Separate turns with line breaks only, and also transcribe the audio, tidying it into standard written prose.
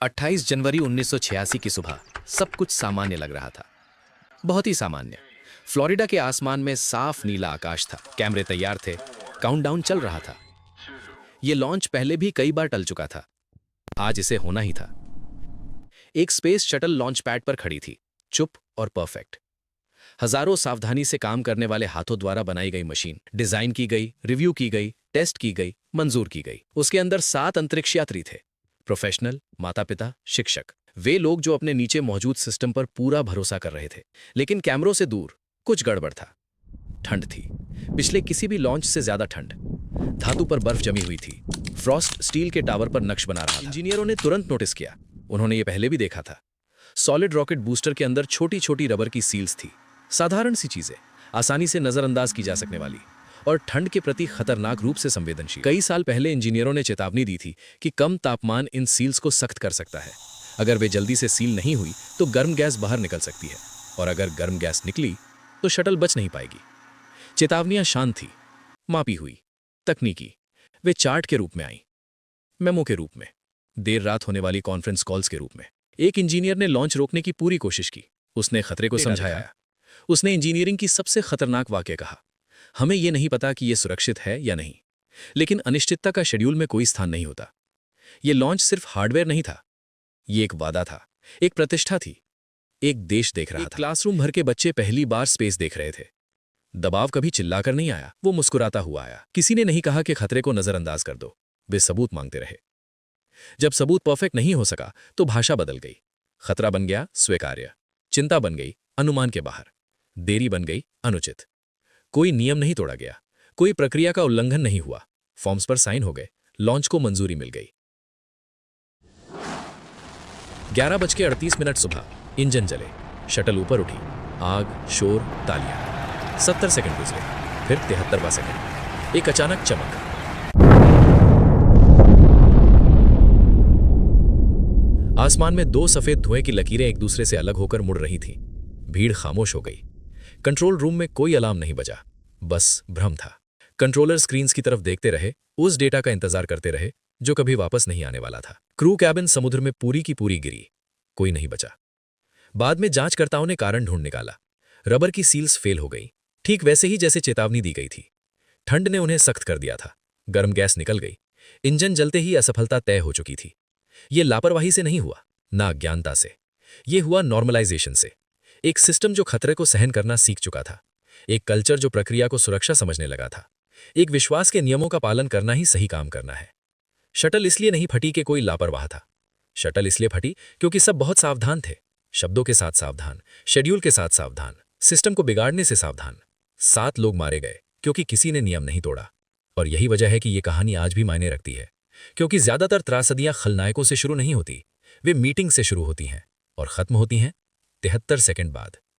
28 जनवरी 1986 की सुबह सब कुछ सामान्य लग रहा था। बहुत ही सामान्य। फ्लोरिडा के आसमान में साफ नीला आकाश था, कैमरे तैयार थे, काउंटडाउन चल रहा था। ये लॉन्च पहले भी कई बार टल चुका था। आज इसे होना ही था। एक स्पेस शटल लॉन्च पैड पर खड़ी थी, चुप और परफेक्ट। हजारों सावधानी से काम करने वाले हाथों द्वारा बनाई गई मशीन डिजाइन की गई, रिव्यू की गई, टेस्ट की गई, मंजूर की गई। उसके अंदर 7 अंतरिक्ष यात्री थे, प्रोफेशनल, माता पिता, शिक्षक, वे लोग जो अपने नीचे मौजूद सिस्टम पर पूरा भरोसा कर रहे थे। लेकिन कैमरों से दूर कुछ गड़बड़ था। ठंड थी, पिछले किसी भी लॉन्च से ज्यादा ठंड। धातु पर बर्फ जमी हुई थी, फ्रॉस्ट स्टील के टावर पर नक्श बना रहा था। इंजीनियरों ने तुरंत नोटिस किया, उन्होंने ये पहले भी देखा था। सॉलिड रॉकेट बूस्टर के अंदर छोटी छोटी रबर की सील्स थी, साधारण सी चीजें, आसानी से नजरअंदाज की जा सकने वाली और ठंड के प्रति खतरनाक रूप से संवेदनशील। कई साल पहले इंजीनियरों ने चेतावनी दी थी कि कम तापमान इन सील्स को सख्त कर सकता है। अगर वे जल्दी से सील नहीं हुई तो गर्म गैस बाहर निकल सकती है, और अगर गर्म गैस निकली तो शटल बच नहीं पाएगी। चेतावनियां शांत थी, मापी हुई, तकनीकी। वे चार्ट के रूप में आई, मेमो के रूप में, देर रात होने वाली कॉन्फ्रेंस कॉल्स के रूप में। एक इंजीनियर ने लॉन्च रोकने की पूरी कोशिश की। उसने खतरे को समझाया। उसने इंजीनियरिंग की सबसे खतरनाक वाक्य कहा, हमें यह नहीं पता कि यह सुरक्षित है या नहीं, लेकिन अनिश्चितता का शेड्यूल में कोई स्थान नहीं होता। यह लॉन्च सिर्फ हार्डवेयर नहीं था, यह एक वादा था, एक प्रतिष्ठा थी, एक देश देख रहा था। क्लासरूम भर के बच्चे पहली बार स्पेस देख रहे थे। दबाव कभी चिल्लाकर नहीं आया, वो मुस्कुराता हुआ आया। किसी ने नहीं कहा कि खतरे को नजरअंदाज कर दो, वे सबूत मांगते रहे। जब सबूत परफेक्ट नहीं हो सका तो भाषा बदल गई। खतरा बन गया स्वीकार्य, चिंता बन गई अनुमान के बाहर, देरी बन गई अनुचित। कोई नियम नहीं तोड़ा गया, कोई प्रक्रिया का उल्लंघन नहीं हुआ। फॉर्म्स पर साइन हो गए, लॉन्च को मंजूरी मिल गई। 11:38 सुबह, इंजन जले, शटल ऊपर उठी, आग, शोर, तालियां। 70 सेकंड गुजरे, फिर 73वां सेकंड, एक अचानक चमक। आसमान में 2 सफेद धुएं की लकीरें एक दूसरे से अलग होकर मुड़ रही थीं। भीड़ खामोश हो गई। कंट्रोल रूम में कोई अलार्म नहीं बजा, बस भ्रम था। कंट्रोलर स्क्रीन्स की तरफ देखते रहे, उस डेटा का इंतजार करते रहे जो कभी वापस नहीं आने वाला था। क्रू कैबिन समुद्र में पूरी की पूरी गिरी, कोई नहीं बचा। बाद में जांचकर्ताओं ने कारण ढूंढ निकाला। रबर की सील्स फेल हो गई, ठीक वैसे ही जैसे चेतावनी दी गई थी। ठंड ने उन्हें सख्त कर दिया था। गर्म गैस निकल गई, इंजन जलते ही असफलता तय हो चुकी थी। यह लापरवाही से नहीं हुआ, ना अज्ञानता से, यह हुआ नॉर्मलाइजेशन से। एक सिस्टम जो खतरे को सहन करना सीख चुका था, एक कल्चर जो प्रक्रिया को सुरक्षा समझने लगा था, एक विश्वास के नियमों का पालन करना ही सही काम करना है। शटल इसलिए नहीं फटी कि कोई लापरवाह था। शटल इसलिए फटी क्योंकि सब बहुत सावधान थे, शब्दों के साथ सावधान, शेड्यूल के साथ सावधान, सिस्टम को बिगाड़ने से सावधान। 7 लोग मारे गए क्योंकि किसी ने नियम नहीं तोड़ा। और यही वजह है कि यह कहानी आज भी मायने रखती है, क्योंकि ज्यादातर त्रासदियां खलनायकों से शुरू नहीं होती, वे मीटिंग से शुरू होती हैं और खत्म होती हैं 73 सेकंड बाद।